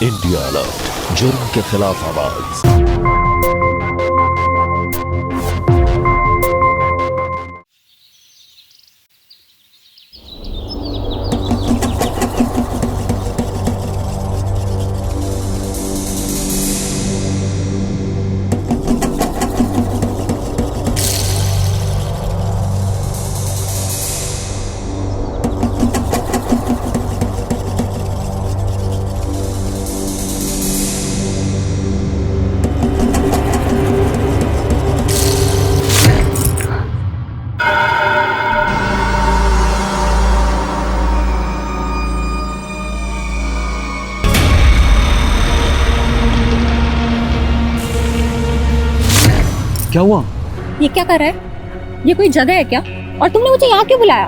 India alert, जुर्म के खिलाफ आवाज। क्या हुआ? ये क्या कर रहा है? ये कोई जगह है क्या? और तुमने मुझे यहाँ क्यों बुलाया?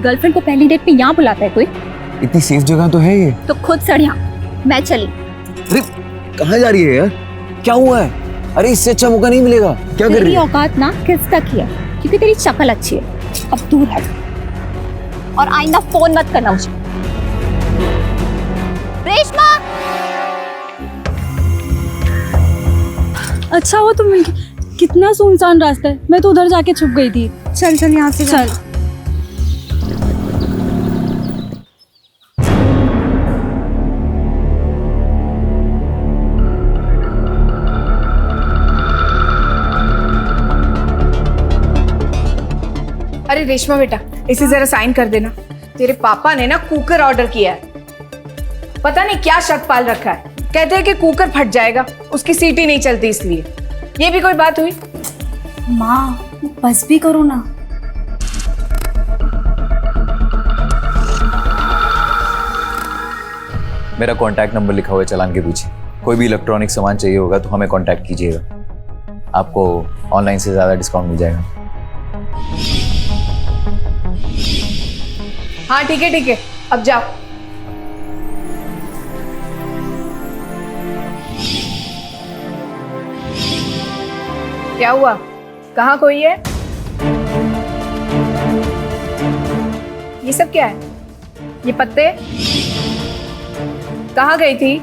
गर्लफ्रेंड को पहली डेट पे यहाँ बुलाता है कोई? इतनी सेफ जगह तो है ये। तो खुद सड़ यहाँ। मैं चली। अरे कहाँ जा रही है यार? क्या हुआ है? अरे इससे अच्छा मौका नहीं मिलेगा। क्या कर रही तेरी है? औकात ना किस तक ही है, क्योंकि तेरी शक्ल अच्छी है। अब दूर हट और आइंदा फोन मत करना मुझे। रेशमा! अच्छा हो तुम मिल गई। कितना सुनसान रास्ता है, मैं तो उधर जाके छुप गई थी। चल चल यहाँ से चल। अरे रेशमा बेटा, इसे जरा साइन कर देना। तेरे पापा ने ना कुकर ऑर्डर किया है। पता नहीं क्या शक पाल रखा है। कहते हैं कि कुकर फट जाएगा, उसकी सीटी नहीं चलती इसलिए। ये भी कोई बात हुई? माँ बस भी करो ना। मेरा कांटेक्ट नंबर लिखा हुआ है चालान के पीछे। कोई भी इलेक्ट्रॉनिक सामान चाहिए होगा तो हमें कांटेक्ट कीजिएगा। आपको ऑनलाइन से ज्यादा डिस्काउंट मिल जाएगा। हाँ ठीक है, अब जाओ। क्या हुआ? कहाँ कोई है? ये सब क्या है? ये पत्ते? कहाँ गई थी?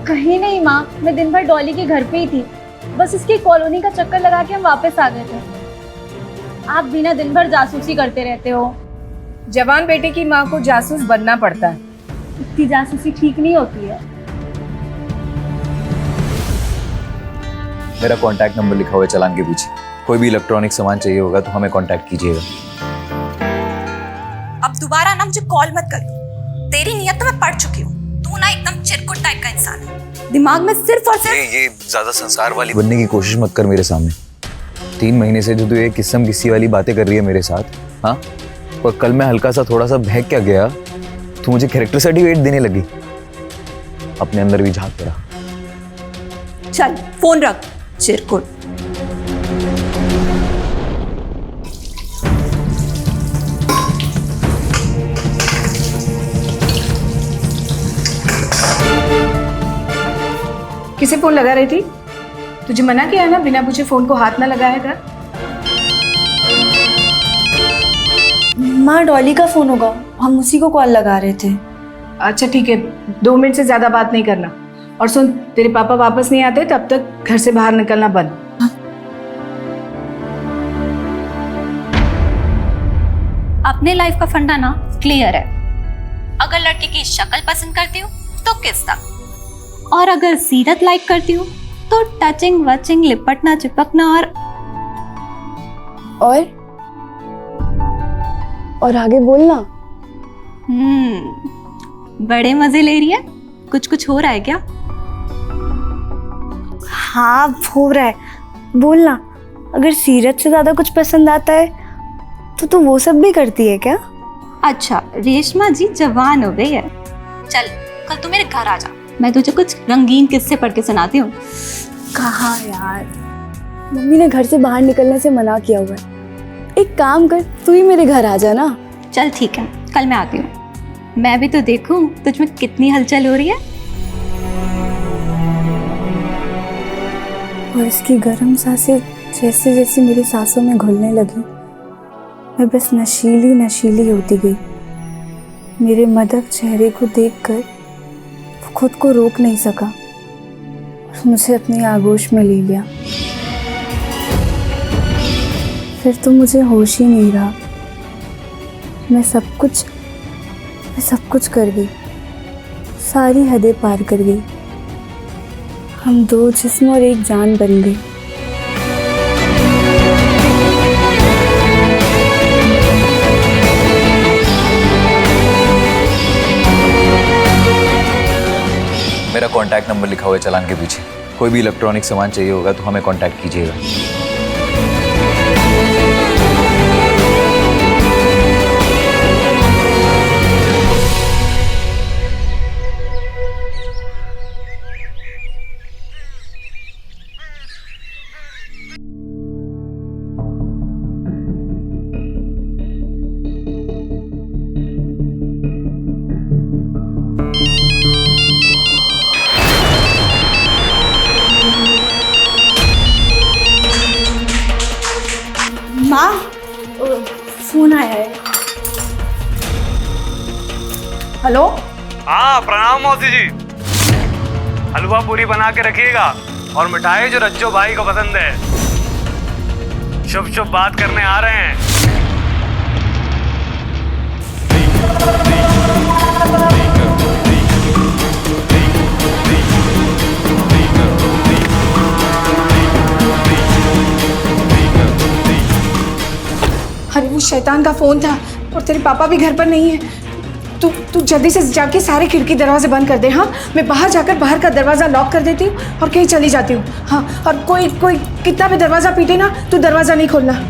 कहीं नहीं माँ, मैं दिन भर डॉली के घर पे ही थी। बस इसकी कॉलोनी का चक्कर लगा के हम वापस आ गए थे। आप भी ना दिन भर जासूसी करते रहते हो। जवान बेटे की माँ को जासूस बनना पड़ता है। इतनी जासूसी ठीक नहीं होती है। मेरा कांटेक्ट नंबर लिखा हुआ है चालान के पीछे। कोई भी इलेक्ट्रॉनिक सामान चाहिए होगा तो हमें कांटेक्ट कीजिएगा। अब दोबारा ना मुझे कॉल मत कर। तेरी नीयत तो मैं पढ़ चुकी हूँ। तू ना एकदम चिरकुट टाइप का इंसान है। दिमाग में सिर्फ और सिर्फ ये ज्यादा संस्कार वाली बनने की कोशिश मत कर मेरे सामने। 3 महीने से जो तू ये किस्म किसी वाली बातें कर रही है मेरे साथ, हाँ? और कल मैं हल्का सा थोड़ा सा बहक क्या गया, तू मुझे कैरेक्टर सर्टिफिकेट देने लगी। अपने अंदर भी झांक पड़ा। चल फोन रख चिरकुट। किसे फोन लगा रही थी? तुझे मना किया ना बिना पूछे फोन को हाथ ना लगाया कर। माँ डॉली का फोन होगा, हम उसी को कॉल लगा रहे थे। अच्छा ठीक है, 2 मिनट से ज्यादा बात नहीं करना। और सुन, तेरे पापा वापस नहीं आते तब तक घर से बाहर निकलना बंद। अपने लाइफ का फंडा ना क्लियर है। अगर लड़के की शक्ल पसंद करती हूँ तो किस्सा, और अगर सीरत लाइक करती हूँ तो टचिंग वचिंग, लिपटना चिपकना और आगे बोलना। बड़े मजे ले रही है। कुछ हो रहा है क्या? हाँ हो रहा है, बोलना। अगर सीरत से ज्यादा कुछ पसंद आता है तो तू वो सब भी करती है क्या? अच्छा रेशमा जी जवान हो गई है। चल कल तू मेरे घर आ जा, मैं तुझे कुछ रंगीन किस्से पढ़ के सुनाती हूँ। कहाँ यार, मम्मी ने घर से बाहर निकलने से मना किया हुआ है। एक काम कर, तू ही मेरे घर आ जा ना। चल ठीक है, कल मैं आती हूँ। मैं भी तो देखूं तुझ में कितनी हलचल हो रही है। और इसकी गर्म सांसें जैसे जैसे मेरी सांसों में घुलने लगी, मैं बस नशीली नशीली होती गई। मेरे मदक चेहरे को देखकर खुद को रोक नहीं सका और मुझे अपनी आगोश में ले लिया। फिर तो मुझे होश ही नहीं रहा। मैं सब कुछ कर गई, सारी हदें पार कर गई। हम दो जिस्म और एक जान बन गई। मेरा कांटेक्ट नंबर लिखा हुआ है चालान के पीछे। कोई भी इलेक्ट्रॉनिक सामान चाहिए होगा तो हमें कांटेक्ट कीजिएगा। माँ, फोन आया है। हेलो। हाँ प्रणाम मौसी जी। हलवा पूरी बना के रखिएगा और मिठाई जो रज्जो भाई को पसंद है। शुभ शुभ बात करने आ रहे हैं। अरे वो शैतान का फोन था और तेरे पापा भी घर पर नहीं है। तू जल्दी से जाके सारे खिड़की दरवाजे बंद कर दे। हाँ, मैं बाहर जाकर बाहर का दरवाजा लॉक कर देती हूँ और कहीं चली जाती हूँ। हाँ, और कोई कितना भी दरवाजा पीटे ना, तू दरवाजा नहीं खोलना।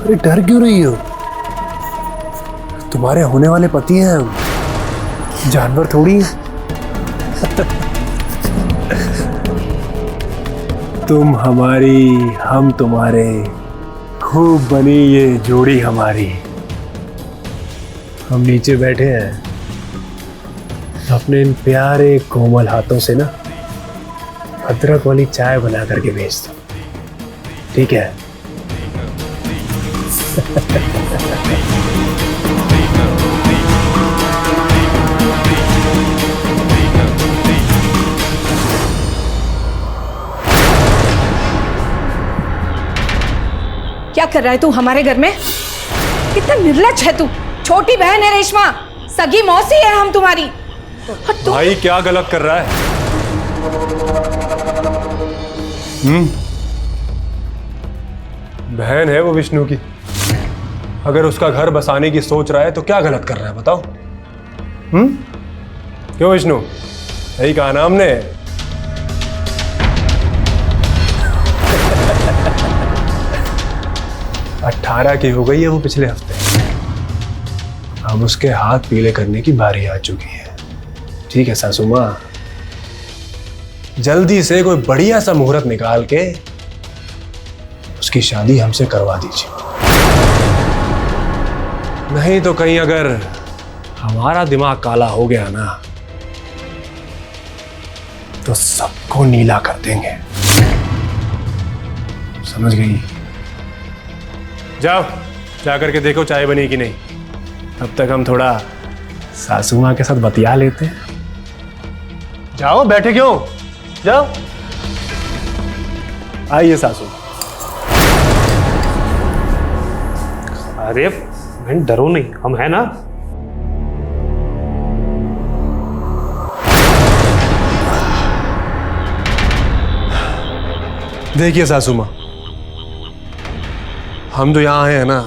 अरे डर क्यों रही हो? तुम्हारे होने वाले पति हैं हम, जानवर थोड़ी हैं। तुम हमारी, हम तुम्हारे, खूब बनी ये जोड़ी हमारी। हम नीचे बैठे हैं, अपने इन प्यारे कोमल हाथों से ना अदरक वाली चाय बना करके भेज दो, ठीक है? क्या कर रहा है तू हमारे घर में? कितना निर्लज्ज है तू। छोटी बहन है रेशमा, सगी मौसी है हम तुम्हारी। और तुम भाई क्या गलत कर रहा है? बहन है वो विष्णु की, अगर उसका घर बसाने की सोच रहा है तो क्या गलत कर रहा है बताओ? क्यों विष्णु, यही कहा ना हमने? अठारह की हो गई है वो पिछले हफ्ते, अब उसके हाथ पीले करने की बारी आ चुकी है। ठीक है सासू माँ, जल्दी से कोई बढ़िया सा मुहूर्त निकाल के उसकी शादी हमसे करवा दीजिए, नहीं तो कहीं अगर हमारा दिमाग काला हो गया ना तो सबको नीला कर देंगे, समझ गई? जाओ जाकर के देखो चाय बनी कि नहीं, तब तक हम थोड़ा सासू माँ के साथ बतिया लेते हैं। जाओ, बैठे क्यों, जाओ। आइए सासू। अरे बहन डरो नहीं, हम है ना। देखिए सासू माँ, हम जो यहाँ आए हैं ना,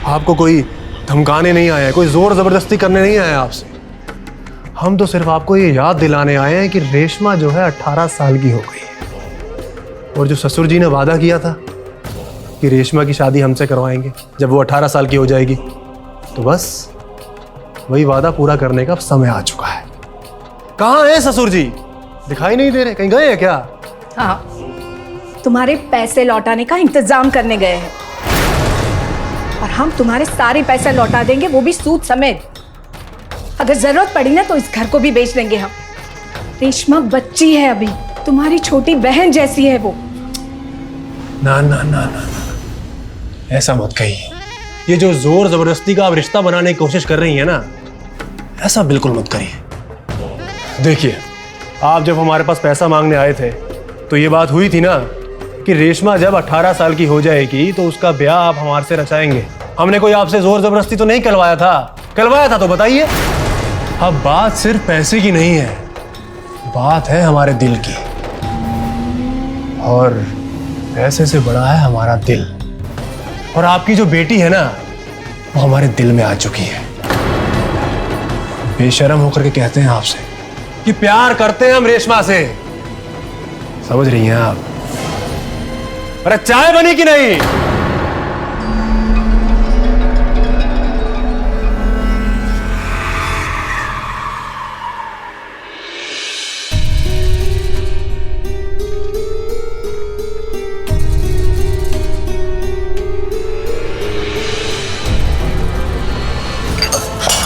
आपको कोई धमकाने नहीं आए हैं, कोई जोर जबरदस्ती करने नहीं आए हैं आपसे। हम तो सिर्फ आपको ये याद दिलाने आए हैं कि रेशमा जो है 18 साल की हो गई है, और जो ससुर जी ने वादा किया था कि रेशमा की शादी हमसे करवाएंगे जब वो 18 साल की हो जाएगी, तो बस वही वादा पूरा करने का अब समय आ चुका है। कहाँ है ससुर जी, दिखाई नहीं दे रहे, कहीं गए हैं क्या? हाँ, तुम्हारे पैसे लौटाने का इंतजाम करने गए हैं, और हम तुम्हारे सारे पैसे लौटा देंगे, वो भी सूद समेत। अगर जरूरत पड़ी ना तो इस घर को भी बेच देंगे हम। रेशमा बच्ची है अभी, तुम्हारी छोटी बहन जैसी है वो। ना ना ना ना, ऐसा मत कहिए। ये जो जोर जबरदस्ती का आप रिश्ता बनाने की कोशिश कर रही है ना, ऐसा बिल्कुल मत करिए। देखिए, आप जब हमारे पास पैसा मांगने आए थे तो ये बात हुई थी ना कि रेशमा जब 18 साल की हो जाएगी तो उसका ब्याह आप हमारे से रचाएंगे। हमने कोई आपसे जोर जबरदस्ती तो नहीं करवाया था? करवाया था तो बताइए। अब बात सिर्फ पैसे की नहीं है, बात है हमारे दिल की, और पैसे से बड़ा है हमारा दिल। और आपकी जो बेटी है ना, वो हमारे दिल में आ चुकी है। बेशर्म होकर के कहते हैं आपसे कि प्यार करते हैं हम रेशमा से, समझ रही हैं आप? अरे चाय बनी कि नहीं?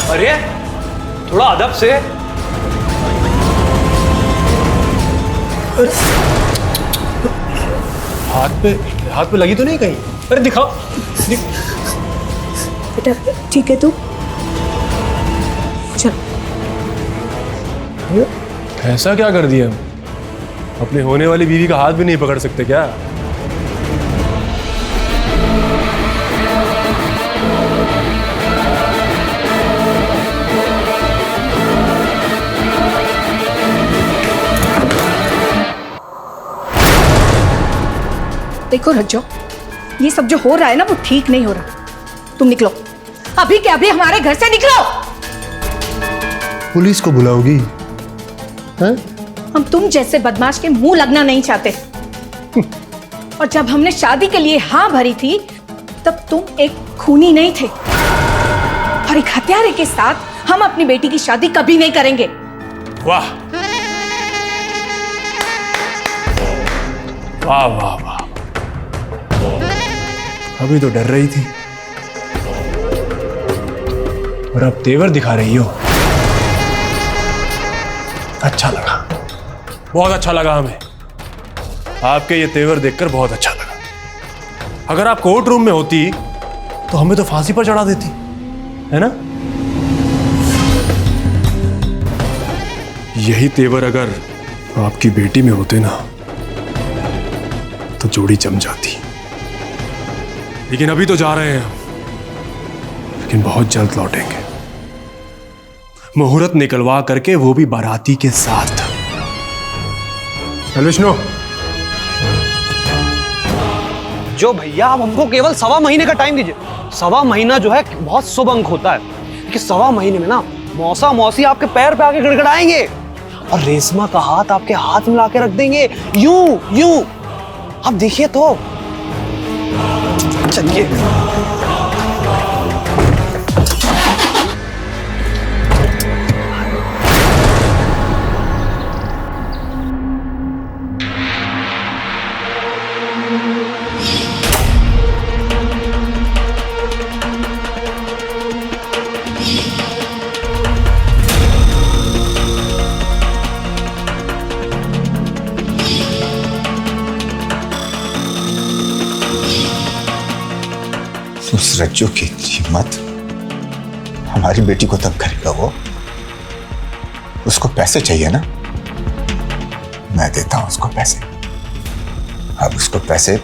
अरे थोड़ा अदब से। हाथ पे लगी तो नहीं कहीं? अरे दिखाओ। बेटा ठीक है तू चल। ऐसा क्या कर दिया? अपने होने वाली बीवी का हाथ भी नहीं पकड़ सकते क्या? देखो रज्जो, ये सब जो हो रहा है ना वो ठीक नहीं हो रहा। तुम निकलो अभी के अभी, हमारे घर से निकलो। पुलिस को बुलाओगी? हैं? हम तुम जैसे बदमाश के मुंह लगना नहीं चाहते। और जब हमने शादी के लिए हाँ भरी थी तब तुम एक खूनी नहीं थे, और एक हत्यारे के साथ हम अपनी बेटी की शादी कभी नहीं करेंगे। वाह वाह वाह वाह, अभी तो डर रही थी और अब तेवर दिखा रही हो। अच्छा लगा, बहुत अच्छा लगा हमें। आपके ये तेवर देखकर बहुत अच्छा लगा। अगर आप कोर्ट रूम में होती तो हमें तो फांसी पर चढ़ा देती, है ना? यही तेवर अगर आपकी बेटी में होते ना तो जोड़ी जम जाती। लेकिन अभी तो जा रहे हैं हम, लेकिन बहुत जल्द लौटेंगे। मुहूर्त निकलवा करके, वो भी बाराती के साथ। चल विष्णु। जो भैया, आप हमको केवल 1.25 महीने का टाइम दीजिए। 1.25 महीना जो है बहुत शुभ अंक होता है कि 1.25 महीने में ना मौसा मौसी आपके पैर पे आके गड़गड़ाएंगे और रेशमा का हाथ आपके हाथ में लाके रख देंगे, यूं यूं। आप देखिए तो। चलिए। उस रज्जू की हिम्मत हमारी बेटी को तंग करेगा वो। उसको पैसे चाहिए ना, मैं देता हूं उसको पैसे। अब उसको पैसे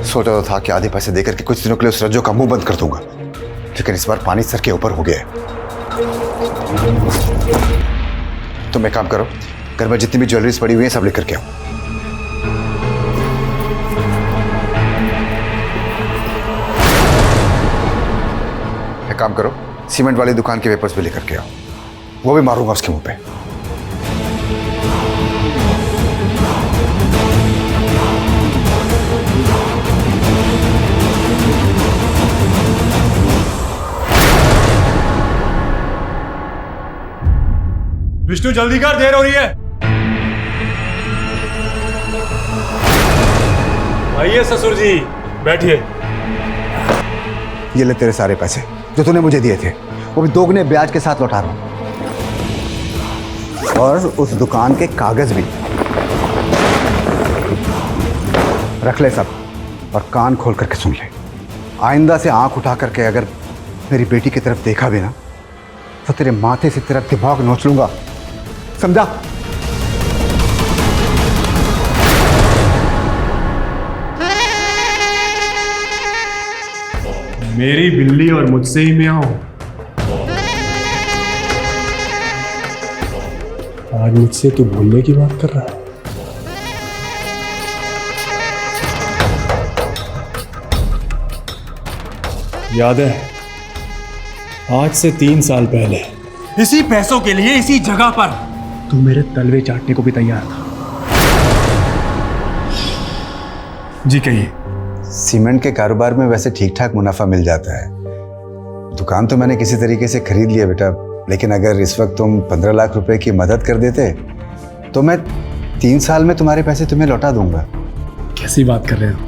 सोचा तो था कि आधे पैसे देकर के कुछ दिनों के लिए उस रज्जो का मुंह बंद कर दूंगा, लेकिन इस बार पानी सर के ऊपर हो गया है। तुम एक काम करो, घर में जितनी भी ज्वेलरीज पड़ी हुई है सब लेकर के आओ। एक काम करो, सीमेंट वाली दुकान के पेपर्स भी लेकर के आओ, वो भी मारूंगा उसके मुंह पे। विष्णु जल्दी कर, देर हो रही है। आइए ससुर जी, बैठिए। ये ले तेरे सारे पैसे जो तूने मुझे दिए थे, वो भी दोगुने ब्याज के साथ लौटा रहा हूं, और उस दुकान के कागज भी। रख ले सब और कान खोल करके सुन ले। आइंदा से आंख उठा करके अगर मेरी बेटी की तरफ देखा भी ना, तो तेरे माथे से तेरा दिमाग नोच लूंगा, समझा? मेरी बिल्ली और मुझसे ही म्याऊं। आज मुझसे तू बोलने की बात कर रहा है? याद है, आज से 3 साल पहले इसी पैसों के लिए इसी जगह पर तू मेरे तलवे चाटने को भी तैयार था। जी कहिए। सीमेंट के कारोबार में वैसे ठीक ठाक मुनाफा मिल जाता है। दुकान तो मैंने किसी तरीके से खरीद लिया बेटा, लेकिन अगर इस वक्त तुम 15 लाख रुपए की मदद कर देते तो मैं 3 साल में तुम्हारे पैसे तुम्हें लौटा दूंगा। कैसी बात कर रहे हो?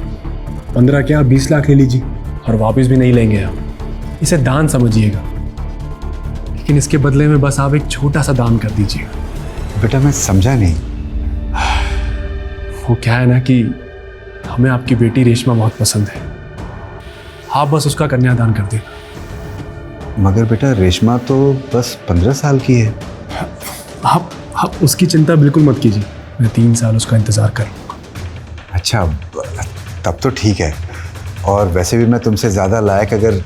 15 क्या 20 लाख ले लीजिए, और वापस भी नहीं लेंगे आप। इसे दान समझिएगा, लेकिन इसके बदले में बस आप एक छोटा सा दान कर दीजिएगा। बेटा मैं समझा नहीं। वो क्या है ना कि हमें आपकी बेटी रेशमा बहुत पसंद है, आप बस उसका कन्यादान कर देना। मगर बेटा रेशमा तो बस 15 साल की है। आप उसकी चिंता बिल्कुल मत कीजिए, मैं 3 साल उसका इंतजार करूँगा। अच्छा तब तो ठीक है। और वैसे भी मैं तुमसे ज़्यादा लायक अगर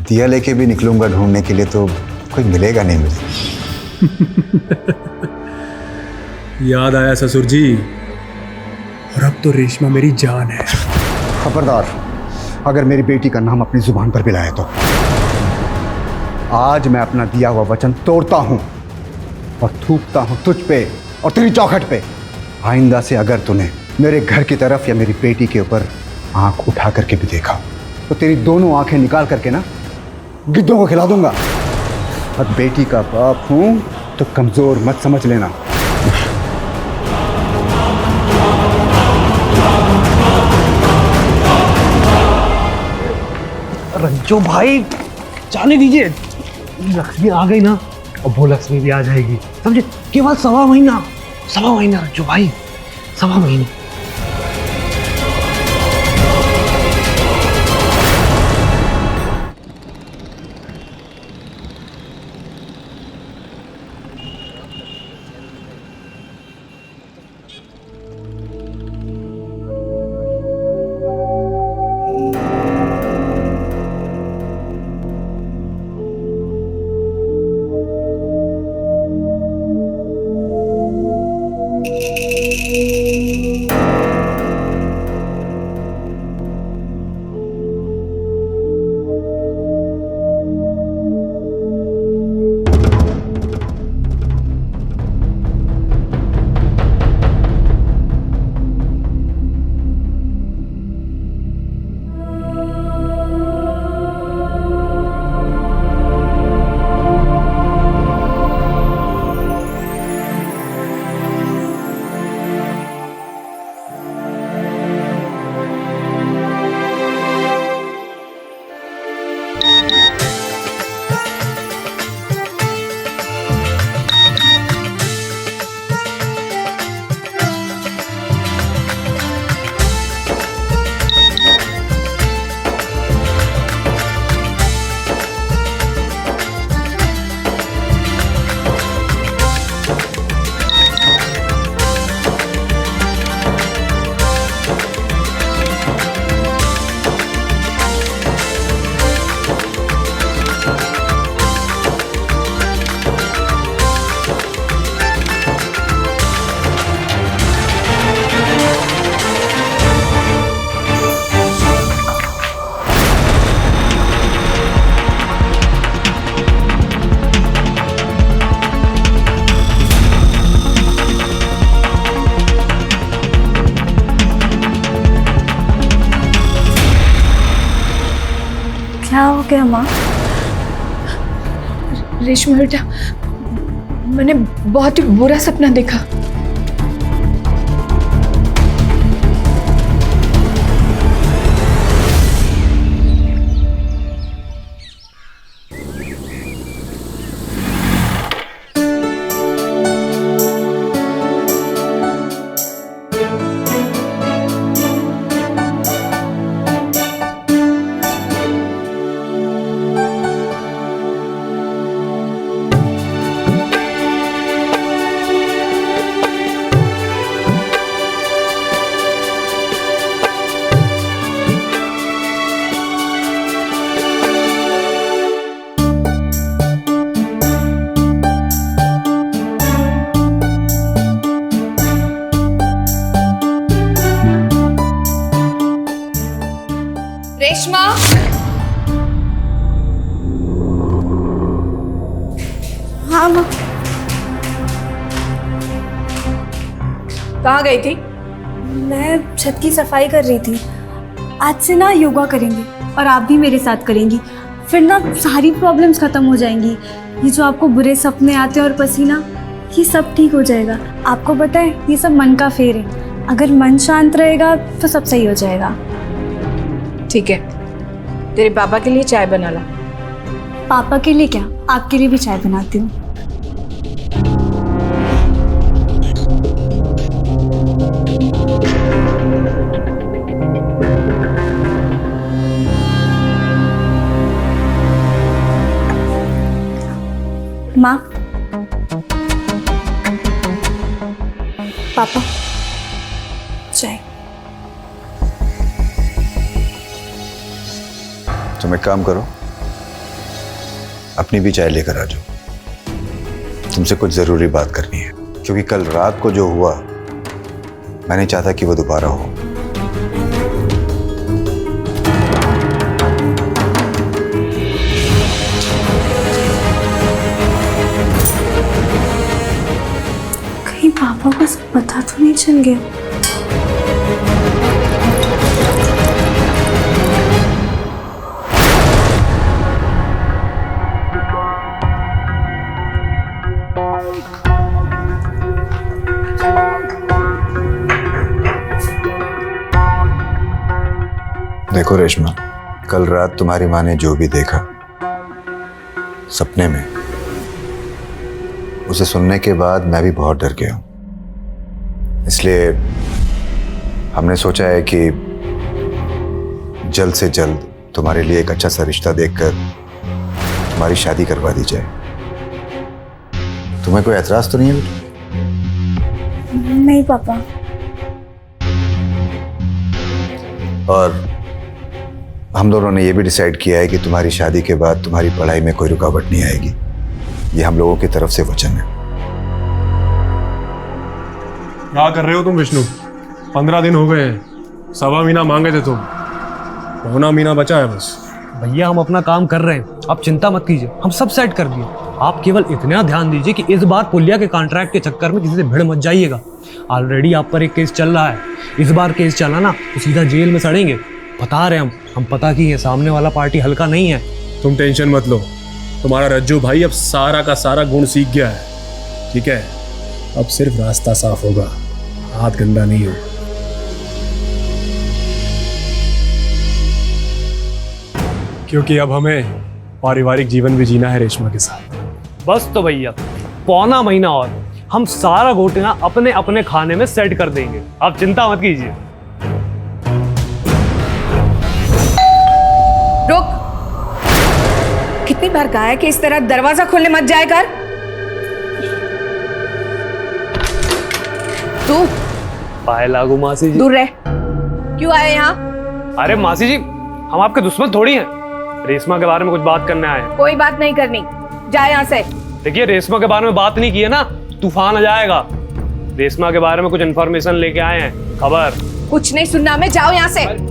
दिया लेके भी निकलूंगा ढूंढने के लिए तो कोई मिलेगा नहीं मुझे। याद आया ससुर जी, और अब तो रेशमा मेरी जान है। खबरदार, अगर मेरी बेटी का नाम अपनी जुबान पर भी लाया तो आज मैं अपना दिया हुआ वचन तोड़ता हूं और थूकता हूं तुझ पे और तेरी चौखट पे। आइंदा से अगर तूने मेरे घर की तरफ या मेरी बेटी के ऊपर आंख उठा करके भी देखा तो तेरी दोनों आंखें निकाल करके ना गिद्धों को खिला दूंगा। और बेटी का बाप हूं तो कमजोर मत समझ लेना। रज्जो भाई जाने दीजिए, लक्ष्मी आ गई ना, और वो लक्ष्मी भी आ जाएगी, समझे? केवल 1.25 महीना, 1.25 महीना रज्जो भाई, 1.25 महीना। गया माँ? रेशमा बेटा, मैंने बहुत ही बुरा सपना देखा। रेशमा, हाँ माँ। कहाँ गई थी? मैं छत की सफाई कर रही थी। आज से ना योगा करेंगे और आप भी मेरे साथ करेंगी। फिर ना सारी प्रॉब्लम्स खत्म हो जाएंगी। ये जो आपको बुरे सपने आते हैं और पसीना, ये सब ठीक हो जाएगा। आपको पता है, ये सब मन का फेर है। अगर मन शांत रहेगा तो सब सही हो जाएगा। ठीक है, तेरे पापा के लिए चाय बना ला। पापा के लिए क्या, आपके लिए भी चाय बनाती हूँ। माँ, पापा, चाय। तुम एक काम करो, अपनी भी चाय लेकर आ जाओ। तुमसे कुछ जरूरी बात करनी है, क्योंकि कल रात को जो हुआ, मैं नहीं चाहता कि वो दोबारा हो। कहीं पापा को सब पता तो नहीं चल गया? देखो रेशमा, कल रात तुम्हारी माँ ने जो भी देखा सपने में, उसे सुनने के बाद मैं भी बहुत डर गया हूं। इसलिए हमने सोचा है कि जल्द से जल्द तुम्हारे लिए एक अच्छा सा रिश्ता देखकर तुम्हारी शादी करवा दी जाए। तुम्हें कोई एतराज तो नहीं है बेटा? नहीं पापा। और हम दोनों ने ये भी डिसाइड किया है कि तुम्हारी शादी के बाद तुम्हारी पढ़ाई में कोई रुकावट नहीं आएगी। ये हम लोगों की तरफ से वचन है। क्या कर रहे हो तुम विष्णु? 15 दिन हो गए हैं, 1.25 महीना मांगे थे तुम, 1.25 महीना बचा है बस। भैया हम अपना काम कर रहे हैं, आप चिंता मत कीजिए, हम सब सेट कर दिए। आप केवल इतना ध्यान दीजिए कि इस बार पुलिया के कॉन्ट्रैक्ट के चक्कर में किसी से भिड़ मत जाइएगा। ऑलरेडी आप पर एक केस चल रहा है, इस बार केस चला ना तो सीधा जेल में सड़ेंगे। बता रहे हम पता की है, सामने वाला पार्टी हल्का नहीं है। तुम टेंशन मत लो, तुम्हारा रज्जू भाई अब सारा का सारा गुण सीख गया है, ठीक है? अब सिर्फ रास्ता साफ होगा, हाथ गंदा नहीं हो। क्योंकि अब हमें पारिवारिक जीवन भी जीना है रेशमा के साथ। बस तो भैया 1.25 महीना और हम सारा घोटाला अपने अपने खाने में सेट कर देंगे, आप चिंता मत कीजिए। रुक, कितनी बार कहा है कि इस तरह दरवाजा खोलने मत जाया कर। तू पाए लागू मासी जी। दूर रह। क्यों आए यहाँ? अरे मासी जी, हम आपके दुश्मन थोड़ी हैं, रेशमा के बारे में कुछ बात करने आए हैं। कोई बात नहीं करनी, जा यहाँ से। देखिए रेशमा के बारे में बात नहीं की है ना, तूफान आ जाएगा। रेशमा के बारे में कुछ इन्फॉर्मेशन लेके आए हैं, खबर। कुछ नहीं सुनना हमें, जाओ यहाँ से।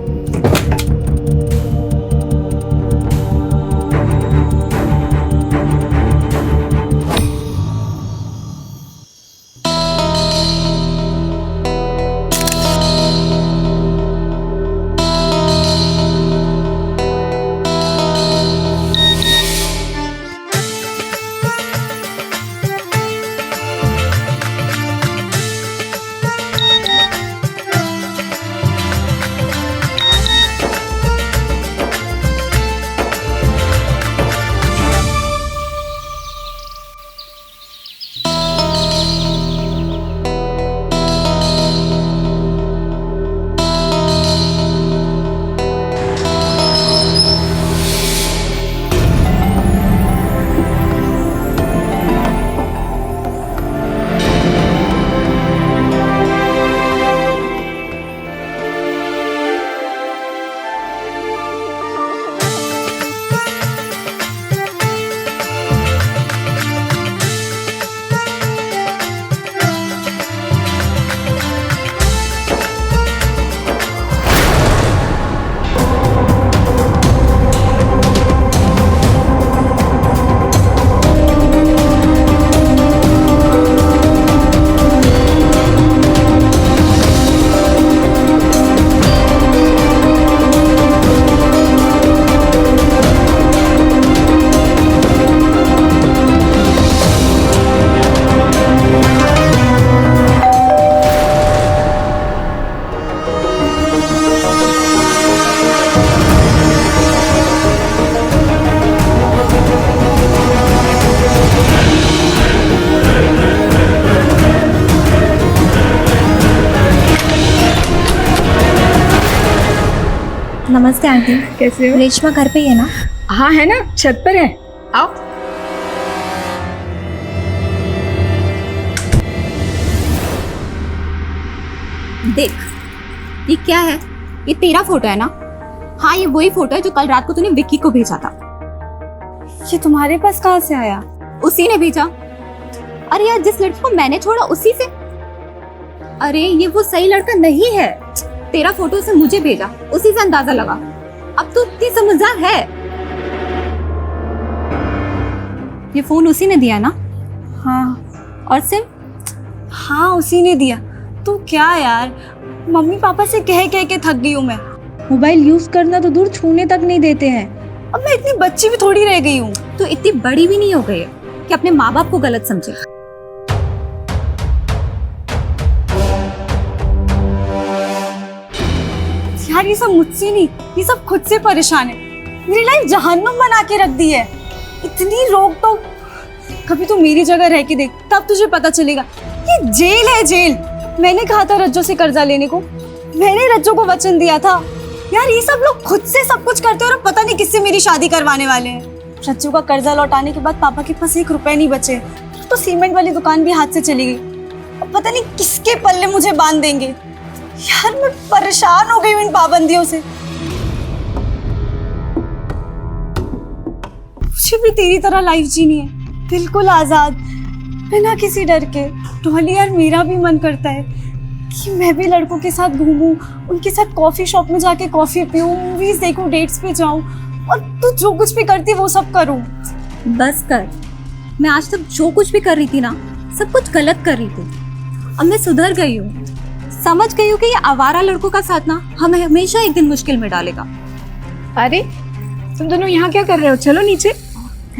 नमस्ते आंटी। कैसे हो? रेशमा घर पे ही है ना? हाँ है ना, छत पर है, आओ। देख, ये क्या है? ये तेरा फोटो है ना? हाँ, ये वही फोटो है जो कल रात को तूने विक्की को भेजा था। ये तुम्हारे पास कहाँ से आया? उसी ने भेजा। अरे यार, जिस लड़की को मैंने छोड़ा उसी से। अरे ये वो सही लड़का नहीं है। तेरा फोटो उसने मुझे भेजा, उसी से अंदाजा लगा। अब तू इतनी समझदार है। ये फोन उसी ने दिया ना? हाँ। और सिम? हाँ, उसी ने दिया। तो क्या यार, मम्मी पापा से कह कह के थक गई हूँ मैं। मोबाइल यूज करना तो दूर, छूने तक नहीं देते हैं। अब मैं इतनी बच्ची भी थोड़ी रह गई हूँ। तो इतनी बड़ी भी नहीं हो गई है कि अपने माँ बाप को गलत समझे। यार ये सब मुझसे नहीं, ये सब खुद से परेशान है। मेरी लाइफ जहन्नुम बना के रख दी है। इतनी रोक टोक। कभी तो मेरी जगह रह के देख, तब तुझे पता चलेगा। ये जेल है, जेल। मैंने कहा था रज्जो से कर्जा लेने को, मैंने रज्जो को वचन दिया था। यार ये सब लोग खुद से सब कुछ करते हैं और पता नहीं किससे मेरी शादी करवाने वाले हैं। रज्जो का कर्जा लौटाने के बाद पापा के पास 1 रुपए नहीं बचे, तो सीमेंट वाली दुकान भी हाथ से चली गई। अब पता नहीं किसके पल्ले मुझे बांध देंगे। यार मैं परेशान हो गई हूँ इन पाबंदियों से। मुझे भी तेरी तरह लाइफ जीनी है, बिल्कुल आजाद, बिना किसी डर के। डॉली यार, मेरा भी मन करता है कि मैं भी लड़कों के साथ घूमूं, उनके साथ कॉफी शॉप में जाके कॉफी पीऊं, मूवीज देखूं, डेट्स पे जाऊं, और तू जो कुछ भी करती वो सब करूं। बस कर। मैं आज तक जो कुछ भी कर रही थी ना, सब कुछ गलत कर रही थी। अब मैं सुधर गई हूँ, समझ गई हूँ कि ये आवारा लड़कों का साथ ना हमें हमेशा एक दिन मुश्किल में डालेगा। अरे तुम दोनों यहाँ क्या कर रहे हो? चलो नीचे।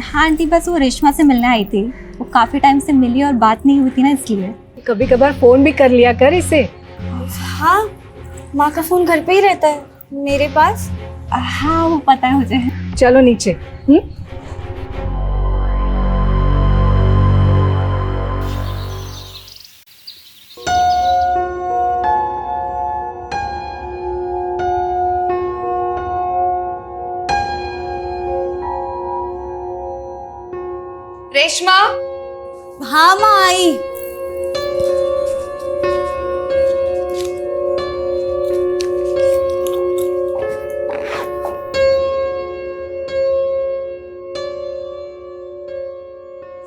हाँ आंटी, बस वो रेशमा से मिलने आई थी। वो काफी टाइम से मिली और बात नहीं हुई थी ना, इसलिए। कभी कभार फोन भी कर लिया कर इसे। हाँ, माँ का फोन घर पे ही रहता है मेरे पास। हाँ वो पता है मुझे। चलो नीचे। रेशमा। हाँ माँ आई।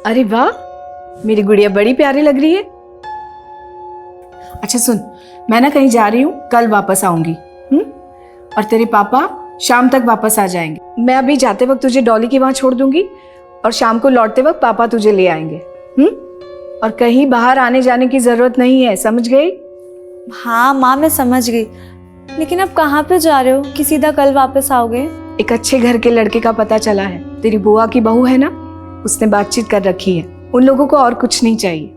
अरे वाह, मेरी गुड़िया बड़ी प्यारी लग रही है। अच्छा सुन, मैं ना कहीं जा रही हूँ, कल वापस आऊंगी। और तेरे पापा शाम तक वापस आ जाएंगे। मैं अभी जाते वक्त तुझे डॉली के वहां छोड़ दूंगी और शाम को लौटते वक्त पापा तुझे ले आएंगे। और कहीं बाहर आने जाने की जरूरत नहीं है, समझ गई? हाँ माँ, मैं समझ गई। लेकिन अब कहाँ पे जा रहे हो कि सीधा कल वापस आओगे? एक अच्छे घर के लड़के का पता चला है। तेरी बुआ की बहू है ना, उसने बातचीत कर रखी है। उन लोगों को और कुछ नहीं चाहिए,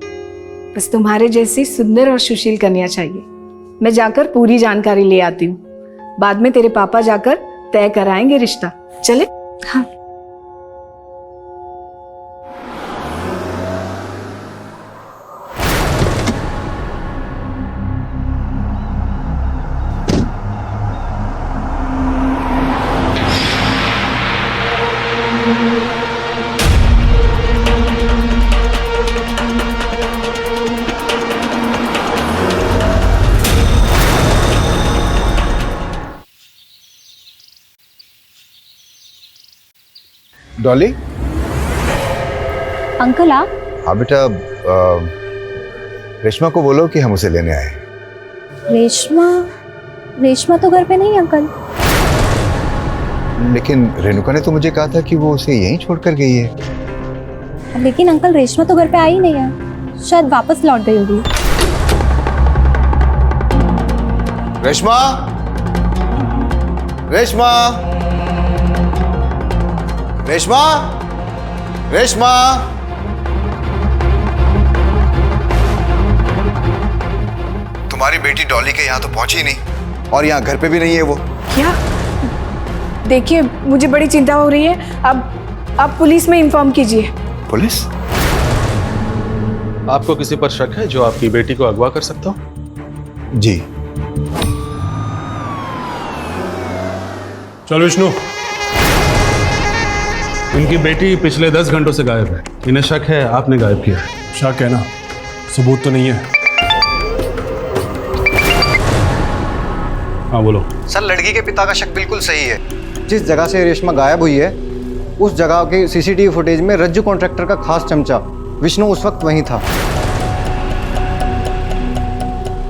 बस तुम्हारे जैसी सुंदर और सुशील कन्या चाहिए। मैं जाकर पूरी जानकारी ले आती हूँ, बाद में तेरे पापा जाकर तय कराएंगे रिश्ता। चले? हाँ। डॉली। अंकल आप? हाँ बेटा, रेशमा को बोलो कि हम उसे लेने आए। रेशमा तो घर पे नहीं है अंकल। लेकिन रेणुका ने तो मुझे कहा था कि वो उसे यहीं छोड़कर गई है। लेकिन अंकल रेशमा तो घर पे आई नहीं है, शायद वापस लौट गई होगी। रेशमा, रेशमा, रेशमा, रेशमा। तुम्हारी बेटी डॉली के यहाँ तो पहुंची नहीं, और यहाँ घर पे भी नहीं है वो। क्या? देखिए, मुझे बड़ी चिंता हो रही है। अब आप पुलिस में इन्फॉर्म कीजिए। पुलिस? आपको किसी पर शक है जो आपकी बेटी को अगवा कर सकता हो? जी। चल विष्णु, इनकी बेटी पिछले 10 घंटों से गायब है। इन्हें शक है आपने गायब किया है। शक है ना, सबूत तो नहीं है। हाँ बोलो। सर, लड़की के पिता का शक बिल्कुल सही है। जिस जगह से रेशमा गायब हुई है उस जगह के सीसीटीवी फुटेज में रज्जू कॉन्ट्रैक्टर का खास चमचा विष्णु उस वक्त वहीं था।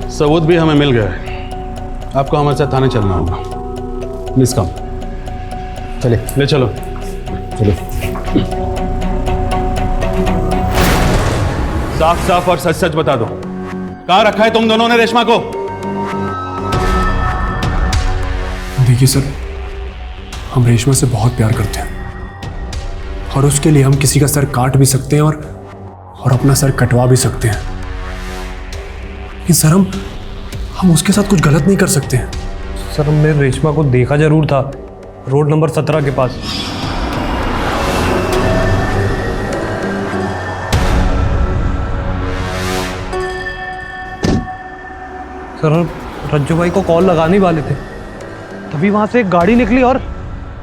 सबूत भी हमें मिल गया है। आपको हमारे साथ थाने चलना होगा। Please come. चलिए। ले चलो। चलो। साफ साफ और सच सच बता दो, कहाँ रखा है तुम दोनों ने रेशमा को? देखिए सर, हम रेशमा से बहुत प्यार करते हैं और उसके लिए हम किसी का सर काट भी सकते हैं और अपना सर कटवा भी सकते हैं। लेकिन सर हम उसके साथ कुछ गलत नहीं कर सकते हैं। सर, हमने रेशमा को देखा जरूर था, रोड नंबर 17 के पास। सर, रज्जू भाई को कॉल लगाने ही वाले थे, तभी वहां से एक गाड़ी निकली और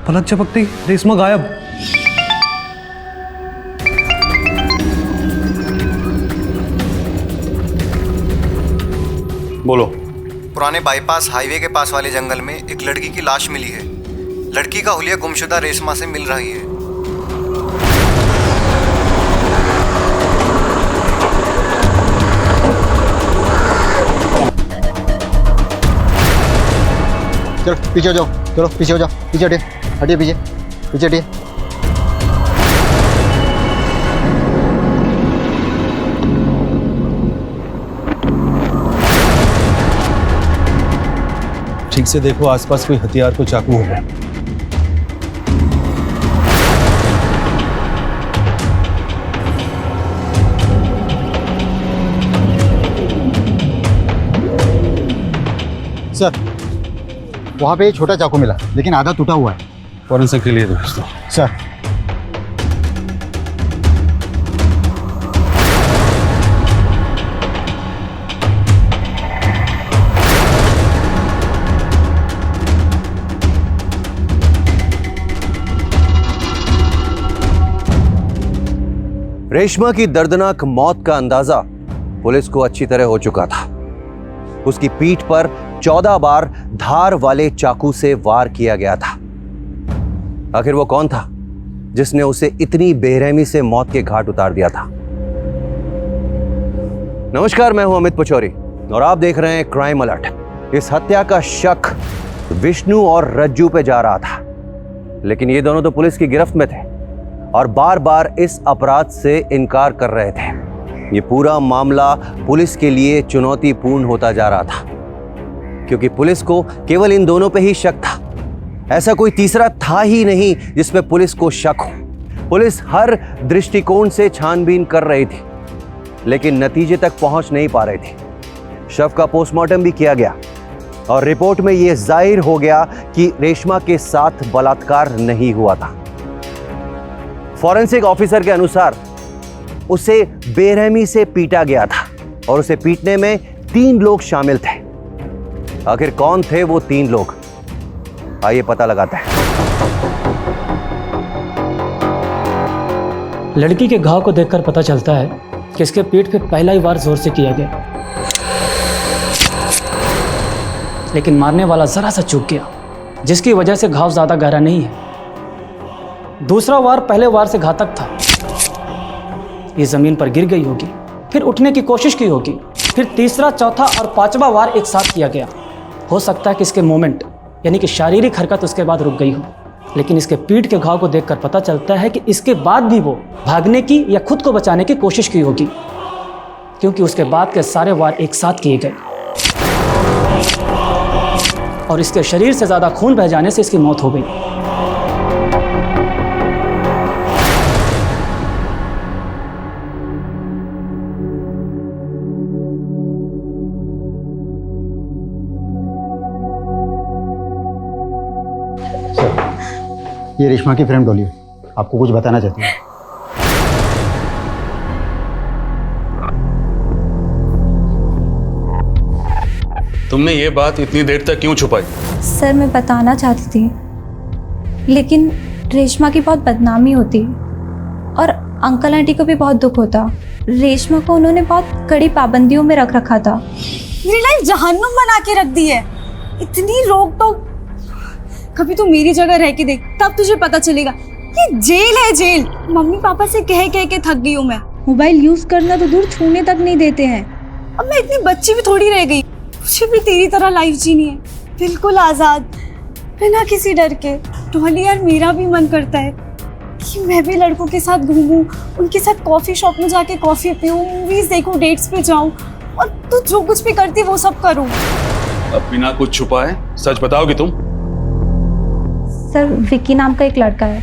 पलक झपकती रेशमा गायब। बोलो। पुराने बाईपास हाईवे के पास वाले जंगल में एक लड़की की लाश मिली है। लड़की का हुलिया गुमशुदा रेशमा से मिल रही है। चलो पीछे हो जाओ, चलो पीछे हो जाओ, पीछे हटिए, हटिए पीछे, पीछे हटिए। ठीक से देखो, आसपास कोई हथियार, कोई चाकू होगा। सर, वहाँ पे छोटा चाकू मिला, लेकिन आधा टूटा हुआ है। फॉरेंसिक के लिए दोस्तों। सर, रेशमा की दर्दनाक मौत का अंदाजा पुलिस को अच्छी तरह हो चुका था। उसकी पीठ पर 14 बार धार वाले चाकू से वार किया गया था। आखिर वो कौन था जिसने उसे इतनी बेरहमी से मौत के घाट उतार दिया था? नमस्कार, मैं हूं अमित पचौरी और आप देख रहे हैं क्राइम अलर्ट। इस हत्या का शक विष्णु और रज्जू पे जा रहा था, लेकिन ये दोनों तो पुलिस की गिरफ्त में थे और बार बार इस अपराध से इनकार कर रहे थे। ये पूरा मामला पुलिस के लिए चुनौतीपूर्ण होता जा रहा था, क्योंकि पुलिस को केवल इन दोनों पे ही शक था। ऐसा कोई तीसरा था ही नहीं जिसमें पुलिस को शक हो। पुलिस हर दृष्टिकोण से छानबीन कर रही थी, लेकिन नतीजे तक पहुंच नहीं पा रही थी। शव का पोस्टमार्टम भी किया गया और रिपोर्ट में यह जाहिर हो गया कि रेशमा के साथ बलात्कार नहीं हुआ था। फॉरेंसिक ऑफिसर के अनुसार उसे बेरहमी से पीटा गया था और उसे पीटने में 3 लोग शामिल थे। आखिर कौन थे वो 3 लोग? आइए पता लगाते हैं। लड़की के घाव को देखकर पता चलता है कि इसके पीठ पे पहला ही वार जोर से किया गया, लेकिन मारने वाला जरा सा चूक गया, जिसकी वजह से घाव ज्यादा गहरा नहीं है। दूसरा वार पहले वार से घातक था। ये जमीन पर गिर गई होगी, फिर उठने की कोशिश की होगी, फिर तीसरा, चौथा और 5वां वार एक साथ किया गया। हो सकता है कि इसके मोमेंट यानी कि शारीरिक हरकत उसके बाद रुक गई हो, लेकिन इसके पीठ के घाव को देखकर पता चलता है कि इसके बाद भी वो भागने की या खुद को बचाने की कोशिश की होगी, क्योंकि उसके बाद के सारे वार एक साथ किए गए और इसके शरीर से ज्यादा खून बह जाने से इसकी मौत हो गई। ये रेशमा की फ्रेंड डॉली है, आपको कुछ बताना चाहती हूँ। तुमने ये बात इतनी देर तक क्यों छुपाई? सर, मैं बताना चाहती थी लेकिन रेशमा की बहुत बदनामी होती और अंकल आंटी को भी बहुत दुख होता। रेशमा को उन्होंने बहुत कड़ी पाबंदियों में रख रखा था। मेरी लाइफ जहन्नुम बना के रख दी है। इतनी रोक टोक। कभी तू मेरी जगह रह के देख, तब तुझे पता चलेगा ये जेल है, जेल। मम्मी पापा से कह कह के थक गई हूँ मैं। मोबाइल यूज करना तो दूर, छूने तक नहीं देते हैं। अब मैं इतनी बच्ची भी थोड़ी रह गई, मुझे भी तेरी तरह लाइफ जीनी है, बिल्कुल आजाद, बिना किसी डर के। डॉली यार, मेरा भी मन करता है कि मैं भी लड़कों के साथ घूमूं, उनके साथ कॉफी शॉप में जाके कॉफी पीऊं, मूवीज देखूं, डेट्स पे जाऊं, और तू जो कुछ भी करती है वो सब करूं। अब बिना कुछ छुपाए सच बताओगी तुम? सर, विकी नाम का एक लड़का है,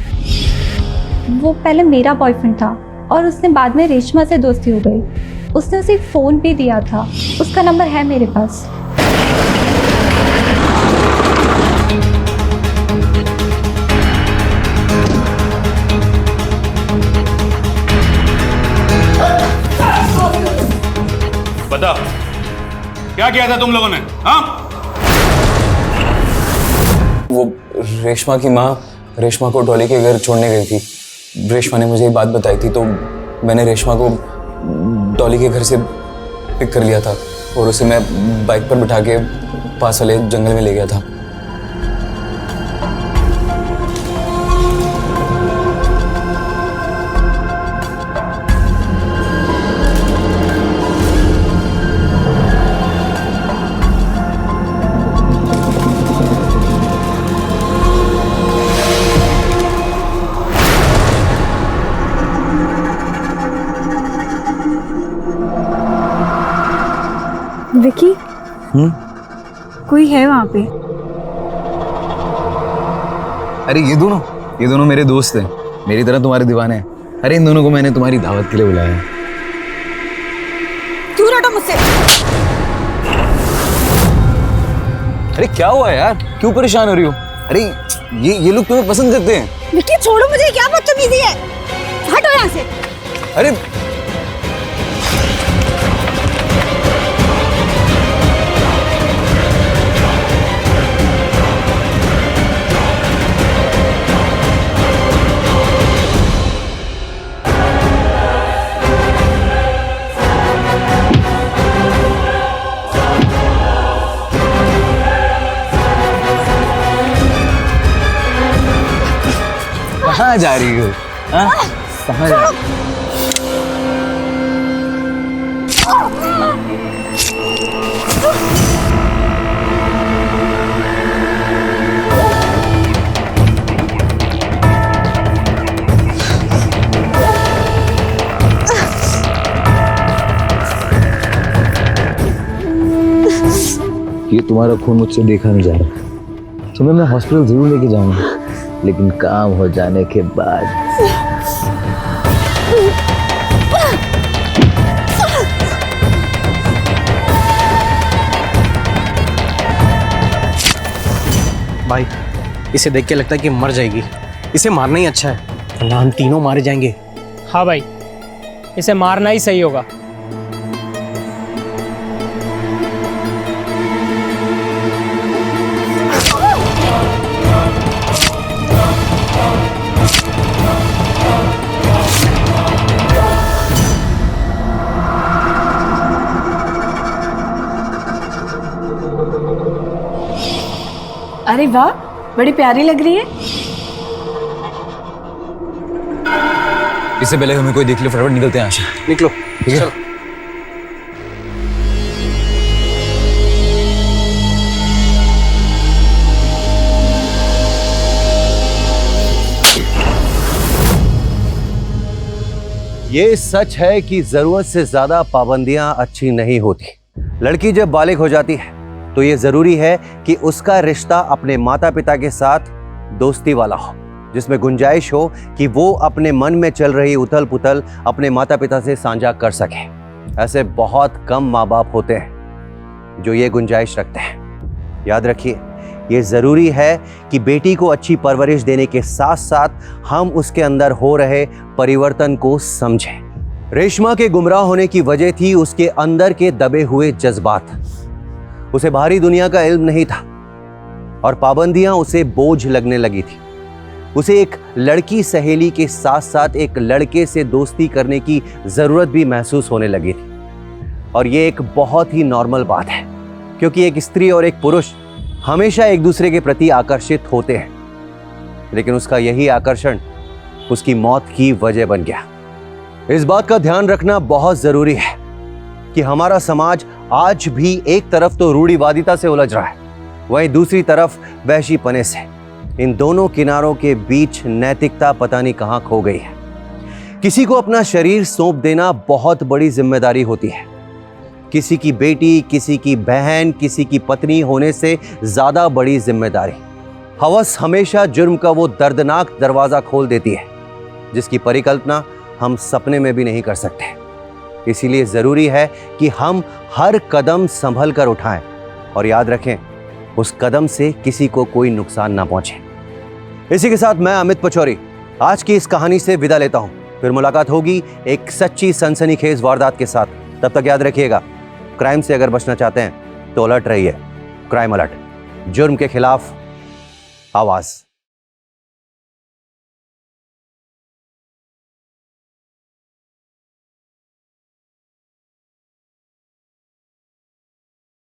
वो पहले मेरा बॉयफ्रेंड था और उसने बाद में रेशमा से दोस्ती हो गई। उसने उसे फ़ोन भी दिया था, उसका नंबर है मेरे पास। बता, क्या किया था तुम लोगों ने? हाँ? वो रेशमा की माँ रेशमा को डॉली के घर छोड़ने गई थी। रेशमा ने मुझे ये बात बताई थी, तो मैंने रेशमा को डॉली के घर से पिक कर लिया था और उसे मैं बाइक पर बिठा के पास वाले जंगल में ले गया था। विकी, कोई है वहाँ पे? अरे ये दोनों मेरे दोस्त हैं, मेरी तरह तुम्हारे दीवाने हैं। अरे इन दोनों को मैंने तुम्हारी दावत के लिए बुलाया है। दूर हटो मुझसे। अरे क्या हुआ यार, क्यों परेशान हो रही हो? अरे ये लोग तुम्हें पसंद करते हैं। विकी छोड़ो मुझे, क्या बदतमीजी है, हटो यहाँ से। अरे कहाँ जा रही हो? हाँ? कहाँ जा रही हो? ये तुम्हारा खून मुझसे देखा नहीं जा रहा। तुम्हें मैं हॉस्पिटल जरूर लेके जाऊंगा, लेकिन काम हो जाने के बाद। भाई, इसे देख के लगता है कि मर जाएगी। इसे मारना ही अच्छा है, वरना हम तीनों मारे जाएंगे। हाँ भाई, इसे मारना ही सही होगा। अरे वाह, बड़ी प्यारी लग रही है। इससे पहले हमें कोई देख ले, फटाफट निकलते हैं यहाँ से। निकलो, ठीक है? ये सच है कि जरूरत से ज्यादा पाबंदियां अच्छी नहीं होती। लड़की जब बालिग हो जाती है तो ये जरूरी है कि उसका रिश्ता अपने माता पिता के साथ दोस्ती वाला हो, जिसमें गुंजाइश हो कि वो अपने मन में चल रही उथल पुथल अपने माता पिता से साझा कर सके। ऐसे बहुत कम माँ बाप होते हैं जो ये गुंजाइश रखते हैं। याद रखिए, ये जरूरी है कि बेटी को अच्छी परवरिश देने के साथ साथ हम उसके अंदर हो रहे परिवर्तन को समझें। रेशमा के गुमराह होने की वजह थी उसके अंदर के दबे हुए जज्बात। उसे बाहरी दुनिया का इल्म नहीं था और पाबंदियां उसे बोझ लगने लगी थी। उसे एक लड़की सहेली के साथ साथ एक लड़के से दोस्ती करने की जरूरत भी महसूस होने लगी थी। और ये एक बहुत ही नॉर्मल बात है, क्योंकि एक स्त्री और एक पुरुष हमेशा एक दूसरे के प्रति आकर्षित होते हैं, लेकिन उसका यही आकर्षण उसकी मौत की वजह बन गया। इस बात का ध्यान रखना बहुत जरूरी है कि हमारा समाज आज भी एक तरफ तो रूढ़िवादिता से उलझ रहा है, वहीं दूसरी तरफ वहशीपने से। इन दोनों किनारों के बीच नैतिकता पता नहीं कहां खो गई है। किसी को अपना शरीर सौंप देना बहुत बड़ी जिम्मेदारी होती है। किसी की बेटी, किसी की बहन, किसी की पत्नी होने से ज्यादा बड़ी जिम्मेदारी। हवस हमेशा जुर्म का वो दर्दनाक दरवाजा खोल देती है जिसकी परिकल्पना हम सपने में भी नहीं कर सकते। इसीलिए जरूरी है कि हम हर कदम संभल कर उठाएं और याद रखें, उस कदम से किसी को कोई नुकसान ना पहुंचे। इसी के साथ मैं अमित पचौरी आज की इस कहानी से विदा लेता हूं। फिर मुलाकात होगी एक सच्ची सनसनीखेज वारदात के साथ। तब तक याद रखिएगा, क्राइम से अगर बचना चाहते हैं तो अलर्ट रहिए। क्राइम अलर्ट, जुर्म के खिलाफ आवाज।